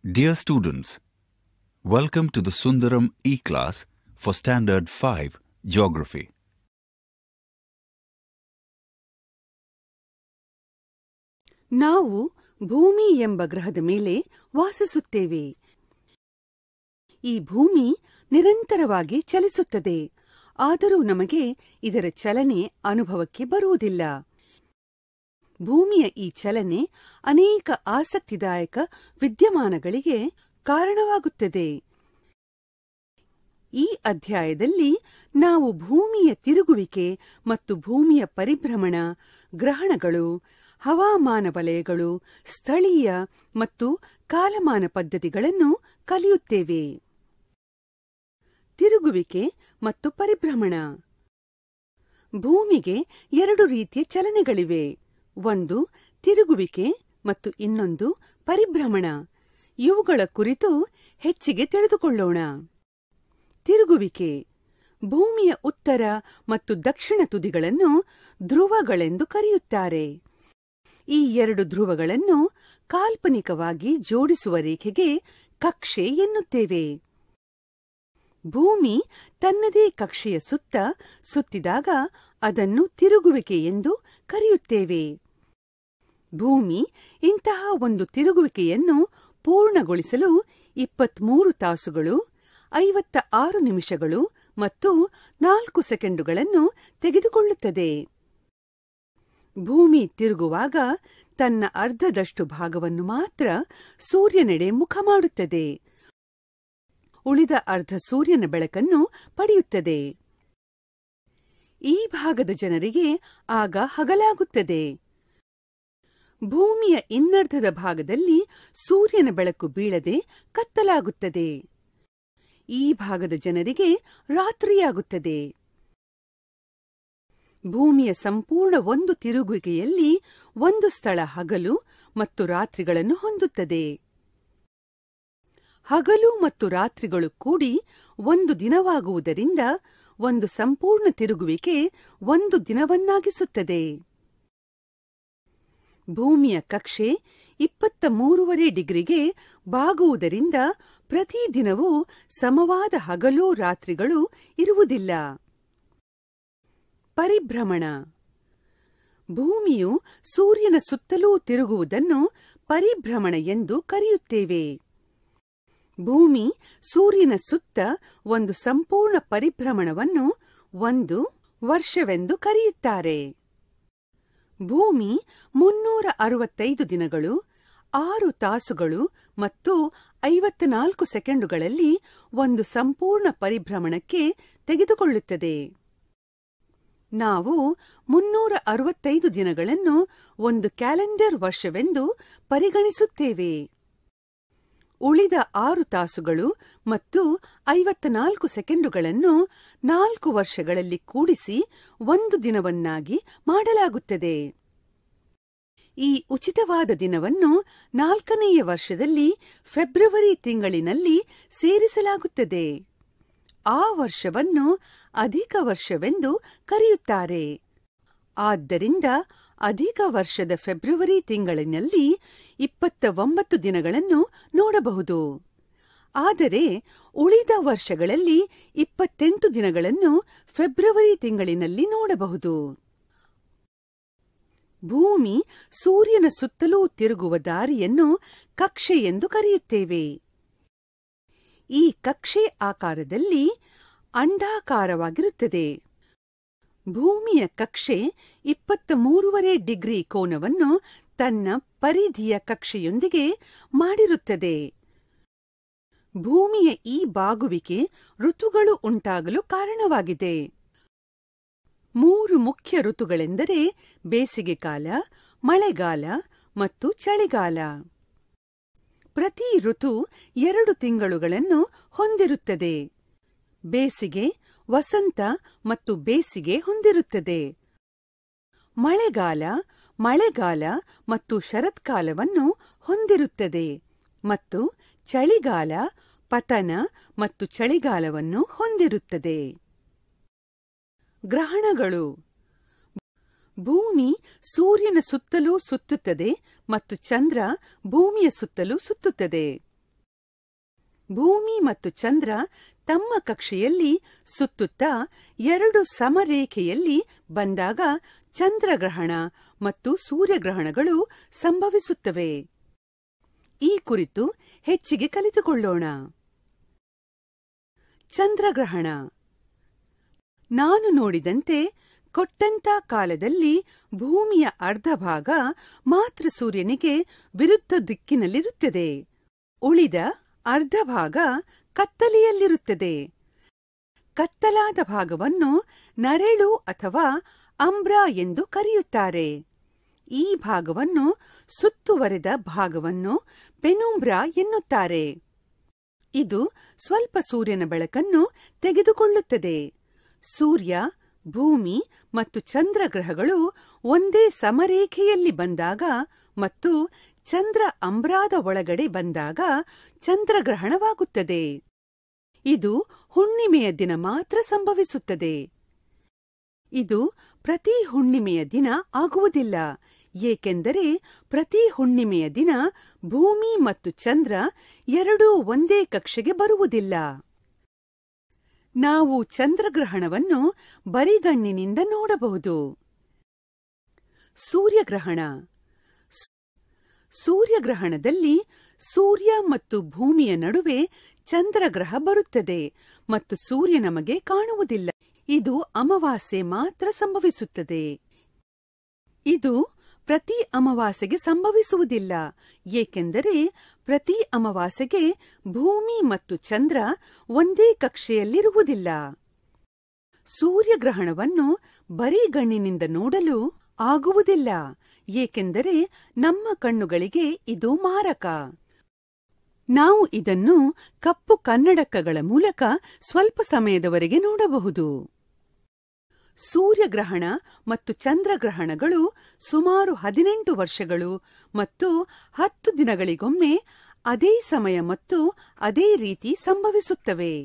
Dear students, welcome to the Sundaram E-Class for Standard 5 Geography. ನಾವು ಭೂಮಿ ಎಂಬ ಗ್ರಹದ ಮೇಲೆ ವಾಸಿಸುತ್ತೇವೆ. ಈ ಭೂಮಿ ನಿರಂತರವಾಗಿ ಚಲಿಸುತ್ತದೆ. ಆದರೂ ನಮಗೆ ಇದರ ಚಲನೆ ಅನುಭವಕ್ಕೆ ಬರುವುದಿಲ್ಲ. ಭೂಮಿಯ ಈ ಚಲನೆ ಅನೇಕ ಆಸಕ್ತಿದಾಯಕ ವಿದ್ಯಮಾನಗಳಿಗೆ ಕಾರಣವಾಗುತ್ತದೆ. ಈ ಅಧ್ಯಾಯದಲ್ಲಿ ನಾವು ಭೂಮಿಯ ತಿರುಗುವಿಕೆ ಮತ್ತು ಭೂಮಿಯ ಪರಿಭ್ರಮಣ, ಗ್ರಹಣಗಳು, ಹವಾಮಾನ ವಲಯಗಳು, ಸ್ಥಳೀಯ ಮತ್ತು ಕಾಲಮಾನ ಪದ್ಧತಿಗಳನ್ನು ಕಲಿಯುತ್ತೇವೆ. ತಿರುಗುವಿಕೆ ಮತ್ತು ಪರಿಭ್ರಮಣ. ಭೂಮಿಗೆ ಎರಡು ರೀತಿಯ ಚಲನೆಗಳಿವೆ. ಒಂದು ತಿರುಗುವಿಕೆ ಮತ್ತು ಇನ್ನೊಂದು ಪರಿಭ್ರಮಣ. ಇವುಗಳ ಕುರಿತು ಹೆಚ್ಚಿಗೆ ತಿಳಿದುಕೊಳ್ಳೋಣ. ತಿರುಗುವಿಕೆ. ಭೂಮಿಯ ಉತ್ತರ ಮತ್ತು ದಕ್ಷಿಣ ತುದಿಗಳನ್ನು ಧ್ರುವಗಳೆಂದು ಕರೆಯುತ್ತಾರೆ. ಈ ಎರಡು ಧ್ರುವಗಳನ್ನು ಕಾಲ್ಪನಿಕವಾಗಿ ಜೋಡಿಸುವ ರೇಖೆಗೆ ಕಕ್ಷೆ ಎನ್ನುತ್ತೇವೆ. ಭೂಮಿ ತನ್ನದೇ ಕಕ್ಷೆಯ ಸುತ್ತ ಸುತ್ತಿದಾಗ ಅದನ್ನು ತಿರುಗುವಿಕೆ ಎಂದು ಕರೆಯುತ್ತೇವೆ. ಭೂಮಿ ಇಂತಹ ಒಂದು ತಿರುಗುವಿಕೆಯನ್ನು ಪೂರ್ಣಗೊಳಿಸಲು 23 ತಾಸುಗಳು, 56 ನಿಮಿಷಗಳು ಮತ್ತು 4 ಸೆಕೆಂಡುಗಳನ್ನು ತೆಗೆದುಕೊಳ್ಳುತ್ತದೆ. ಭೂಮಿ ತಿರುಗುವಾಗ ತನ್ನ ಅರ್ಧದಷ್ಟು ಭಾಗವನ್ನು ಮಾತ್ರ ಸೂರ್ಯನೆಡೆ ಮುಖ ಮಾಡುತ್ತದೆ. ಉಳಿದ ಅರ್ಧ ಸೂರ್ಯನ ಬೆಳಕನ್ನು ಪಡೆಯುತ್ತದೆ. ಈ ಭಾಗದ ಜನರಿಗೆ ಆಗ ಹಗಲಾಗುತ್ತದೆ. ಭೂಮಿಯ ಇನ್ನರ್ಧದ ಭಾಗದಲ್ಲಿ ಸೂರ್ಯನ ಬೆಳಕು ಬೀಳದೆ ಕತ್ತಲಾಗುತ್ತದೆ. ಈ ಭಾಗದ ಜನರಿಗೆ ರಾತ್ರಿಯಾಗುತ್ತದೆ. ಭೂಮಿಯ ಸಂಪೂರ್ಣ ಒಂದು ತಿರುಗುವಿಕೆಯಲ್ಲಿ ಒಂದು ಸ್ಥಳ ಹಗಲು ಮತ್ತು ರಾತ್ರಿಗಳನ್ನು ಹೊಂದುತ್ತದೆ. ಹಗಲು ಮತ್ತು ರಾತ್ರಿಗಳು ಕೂಡಿ ಒಂದು ದಿನವಾಗುವುದರಿಂದ ಒಂದು ಸಂಪೂರ್ಣ ತಿರುಗುವಿಕೆ ಒಂದು ದಿನವನ್ನಾಗಿಸುತ್ತದೆ. ಭೂಮಿಯ ಕಕ್ಷೆ 23.5 ಡಿಗ್ರಿಗೆ ಬಾಗುವುದರಿಂದ ಪ್ರತಿದಿನವೂ ಸಮವಾದ ಹಗಲು ರಾತ್ರಿಗಳು ಇರುವುದಿಲ್ಲ. ಪರಿಭ್ರಮಣ. ಭೂಮಿಯು ಸೂರ್ಯನ ಸುತ್ತಲೂ ತಿರುಗುವುದನ್ನು ಪರಿಭ್ರಮಣ ಎಂದು ಕರೆಯುತ್ತೇವೆ. ಭೂಮಿ ಸೂರ್ಯನ ಸುತ್ತ ಒಂದು ಸಂಪೂರ್ಣ ಪರಿಭ್ರಮಣವನ್ನು 1 ವರ್ಷವೆಂದು ಕರೆಯುತ್ತಾರೆ. ಭೂಮಿ 365 ದಿನಗಳು, 6 ತಾಸುಗಳು ಮತ್ತು 54 ಸೆಕೆಂಡುಗಳಲ್ಲಿ ಒಂದು ಸಂಪೂರ್ಣ ಪರಿಭ್ರಮಣಕ್ಕೆ ತೆಗೆದುಕೊಳ್ಳುತ್ತದೆ. ನಾವು 365 ದಿನಗಳನ್ನು ಒಂದು ಕ್ಯಾಲೆಂಡರ್ ವರ್ಷವೆಂದು ಪರಿಗಣಿಸುತ್ತೇವೆ. ಉಳಿದ 6 ತಾಸುಗಳು ಮತ್ತು 54 ಸೆಕೆಂಡುಗಳನ್ನು 4 ವರ್ಷಗಳಲ್ಲಿ ಕೂಡಿಸಿ ಒಂದು ದಿನವನ್ನಾಗಿ ಮಾಡಲಾಗುತ್ತದೆ. ಈ ಉಚಿತವಾದ ದಿನವನ್ನು 4ನೆಯ ವರ್ಷದಲ್ಲಿ ಫೆಬ್ರವರಿ ತಿಂಗಳಿನಲ್ಲಿ ಸೇರಿಸಲಾಗುತ್ತದೆ. ಆ ವರ್ಷವನ್ನು ಅಧಿಕ ವರ್ಷವೆಂದು ಕರೆಯುತ್ತಾರೆ. ಆದ್ದರಿಂದ ಅಧಿಕ ವರ್ಷದ ಫೆಬ್ರವರಿ ತಿಂಗಳಿನಲ್ಲಿ 29 ದಿನಗಳನ್ನು ನೋಡಬಹುದು. ಆದರೆ ಉಳಿದ ವರ್ಷಗಳಲ್ಲಿ 28 ದಿನಗಳನ್ನು ಫೆಬ್ರವರಿ ತಿಂಗಳಿನಲ್ಲಿ ನೋಡಬಹುದು. ಭೂಮಿ ಸೂರ್ಯನ ಸುತ್ತಲೂ ತಿರುಗುವ ದಾರಿಯನ್ನು ಕಕ್ಷೆ ಎಂದು ಕರೆಯುತ್ತೇವೆ. ಈ ಕಕ್ಷೆ ಆಕಾರದಲ್ಲಿ ಅಂಡಾಕಾರವಾಗಿರುತ್ತದೆ. ಭೂಮಿಯ ಕಕ್ಷೆ 23.5 ಡಿಗ್ರಿ ಕೋನವನ್ನು ತನ್ನ ಪರಿಧಿಯ ಕಕ್ಷೆಯೊಂದಿಗೆ ಮಾಡಿರುತ್ತದೆ. ಭೂಮಿಯ ಈ ಬಾಗುವಿಕೆ ಋತುಗಳು ಉಂಟಾಗಲು ಕಾರಣವಾಗಿದೆ. 3 ಮುಖ್ಯ ಋತುಗಳೆಂದರೆ ಬೇಸಿಗೆಕಾಲ, ಮಳೆಗಾಲ ಮತ್ತು ಚಳಿಗಾಲ. ಪ್ರತಿ ಋತು 2 ತಿಂಗಳುಗಳನ್ನು ಹೊಂದಿರುತ್ತದೆ. ಬೇಸಿಗೆ, ವಸಂತ ಮತ್ತು ಬೇಸಿಗೆ ಹೊಂದಿರುತ್ತದೆ. ಮಳೆಗಾಲ ಮತ್ತು ಶರತ್ಕಾಲವನ್ನು ಹೊಂದಿರುತ್ತದೆ ಮತ್ತು ಚಳಿಗಾಲ, ಪತನ ಮತ್ತು ಚಳಿಗಾಲವನ್ನು ಹೊಂದಿರುತ್ತದೆ. ಗ್ರಹಣಗಳು. ಭೂಮಿ ಸೂರ್ಯನ ಸುತ್ತಲೂ ಸುತ್ತುತ್ತದೆ ಮತ್ತು ಚಂದ್ರ ಭೂಮಿಯ ಸುತ್ತಲೂ ಸುತ್ತುತ್ತದೆ. ಭೂಮಿ ಮತ್ತು ಚಂದ್ರ ತಮ್ಮ ಕಕ್ಷೆಯಲ್ಲಿ ಸುತ್ತುತ್ತಾ ಎರಡು ಸಮರೇಖೆಯಲ್ಲಿ ಬಂದಾಗ ಚಂದ್ರಗ್ರಹಣ ಮತ್ತು ಸೂರ್ಯಗ್ರಹಣಗಳು ಸಂಭವಿಸುತ್ತವೆ. ಈ ಕುರಿತು ಹೆಚ್ಚಿಗೆ ಕಲಿತುಕೊಳ್ಳೋಣ. ಚಂದ್ರಗ್ರಹಣ. ನಾನು ನೋಡಿದಂತೆ ಕೊಟ್ಟಂತ ಕಾಲದಲ್ಲಿ ಭೂಮಿಯ ಅರ್ಧ ಭಾಗ ಮಾತ್ರ ಸೂರ್ಯನಿಗೆ ವಿರುದ್ಧ ದಿಕ್ಕಿನಲ್ಲಿರುತ್ತದೆ. ಉಳಿದ ಅರ್ಧ ಭಾಗ ಕತ್ತಲೆಯಲ್ಲಿರುತ್ತದೆ. ಕತ್ತಲಾದ ಭಾಗವನ್ನು ನರೆಳು ಅಥವಾ ಅಂಬ್ರ ಎಂದು ಕರೆಯುತ್ತಾರೆ. ಈ ಭಾಗವನ್ನು ಸುತ್ತುವರೆದ ಭಾಗವನ್ನು ಪೆನುಂಬ್ರ ಎನ್ನುತ್ತಾರೆ. ಇದು ಸ್ವಲ್ಪ ಸೂರ್ಯನ ಬೆಳಕನ್ನು ತೆಗೆದುಕೊಳ್ಳುತ್ತದೆ. ಸೂರ್ಯ, ಭೂಮಿ ಮತ್ತು ಚಂದ್ರಗ್ರಹಗಳು ಒಂದೇ ಸಮರೇಖೆಯಲ್ಲಿ ಬಂದಾಗ ಮತ್ತು ಚಂದ್ರ ಅಂಬ್ರಾದ ಒಳಗಡೆ ಬಂದಾಗ ಚಂದ್ರಗ್ರಹಣವಾಗುತ್ತದೆ. ಇದು ಹುಣ್ಣಿಮೆಯ ದಿನ ಮಾತ್ರ ಸಂಭವಿಸುತ್ತದೆ. ಇದು ಪ್ರತಿ ಹುಣ್ಣಿಮೆಯ ದಿನ ಆಗುವುದಿಲ್ಲ, ಏಕೆಂದರೆ ಪ್ರತಿ ಹುಣ್ಣಿಮೆಯ ದಿನ ಭೂಮಿ ಮತ್ತು ಚಂದ್ರ ಎರಡೂ ಒಂದೇ ಕಕ್ಷೆಗೆ ಬರುವುದಿಲ್ಲ. ನಾವು ಚಂದ್ರಗ್ರಹಣವನ್ನು ಬರಿಗಣ್ಣಿನಿಂದ ನೋಡಬಹುದು. ಸೂರ್ಯಗ್ರಹಣ. ಸೂರ್ಯಗ್ರಹಣದಲ್ಲಿ ಸೂರ್ಯ ಮತ್ತು ಭೂಮಿಯ ನಡುವೆ ಚಂದ್ರಗ್ರಹ ಬರುತ್ತದೆ ಮತ್ತು ಸೂರ್ಯ ನಮಗೆ ಕಾಣುವುದಿಲ್ಲ. ಇದು ಅಮಾವಾಸ್ಯೆ ಮಾತ್ರ ಸಂಭವಿಸುತ್ತದೆ. ಇದು ಪ್ರತಿ ಅಮಾವಾಸ್ಯೆಗೆ ಸಂಭವಿಸುವುದಿಲ್ಲ, ಏಕೆಂದರೆ ಪ್ರತಿ ಅಮಾವಾಸ್ಯೆಗೆ ಭೂಮಿ ಮತ್ತು ಚಂದ್ರ ಒಂದೇ ಕಕ್ಷೆಯಲ್ಲಿರುವುದಿಲ್ಲ. ಸೂರ್ಯಗ್ರಹಣವನ್ನು ಬರಿಗಣ್ಣಿನಿಂದ ನೋಡಲು ಆಗುವುದಿಲ್ಲ, ಏಕೆಂದರೆ ನಮ್ಮ ಕಣ್ಣುಗಳಿಗೆ ಇದು ಮಾರಕ. ನಾವು ಇದನ್ನು ಕಪ್ಪು ಕನ್ನಡಕಗಳ ಮೂಲಕ ಸ್ವಲ್ಪ ಸಮಯದವರೆಗೆ ನೋಡಬಹುದು. ಸೂರ್ಯಗ್ರಹಣ ಮತ್ತು ಚಂದ್ರಗ್ರಹಣಗಳು ಸುಮಾರು 18 ವರ್ಷಗಳು ಮತ್ತು 10 ದಿನಗಳಿಗೊಮ್ಮೆ ಅದೇ ಸಮಯ ಮತ್ತು ಅದೇ ರೀತಿ ಸಂಭವಿಸುತ್ತವೆ.